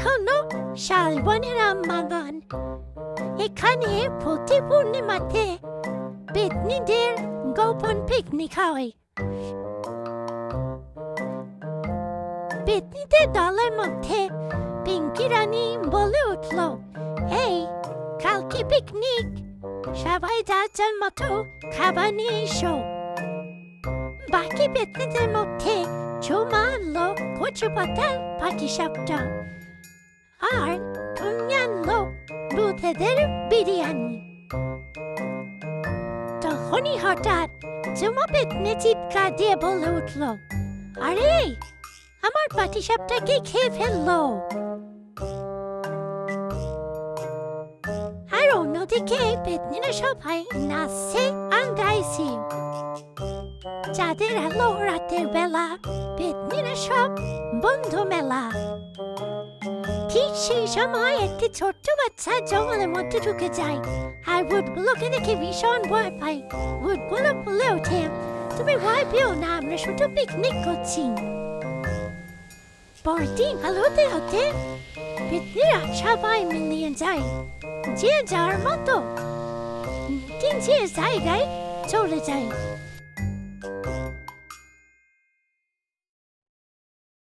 হলো শালবনের আম বাগান। এখানে প্রতি পূর্ণিমাতে পেতনিদের গোপন পিকনিক হয়। পেতনিদের দলের মধ্যে পিঙ্কি রানী বলে উঠল, এই কালকে পিকনিক, সবাই যার যার মতো খাবার নিয়ে এসো। বাকি পেতনিদের মধ্যে ঝুমা আনলো কচু পাতার পাটিসাপটা, আর টুনি আনলো ভূতেদের বিরিয়ানি। তখনই হঠাৎ ঝুমা পেতনি চিৎকার দিয়ে বলে উঠল, আরে আমার পাটিসাপটাকে খেয়ে ফেললো। আর অন্যদিকে পেতনিরা সবাই নাচছে আর গাইছে। চাঁদের আলো রাতের বেলা, পেতনিরা সব বন্ধু মেলা। ঠিক সেই সময় একটি ছোট্ট বাচ্চা জঙ্গলের মধ্যে ঢুকে যায় আর ভূতগুলোকে দেখে ভীষণ ভয় পায়। ভূতগুলো বলে ওঠে, তুমি ভয় পেও না, আমরা শুধু পিকনিক করছি। পরদিন আলো হতে হতে পেতনিরা সবাই মিলিয়ে যায়, যে যার মতো যে জায়গায় চলে যায়।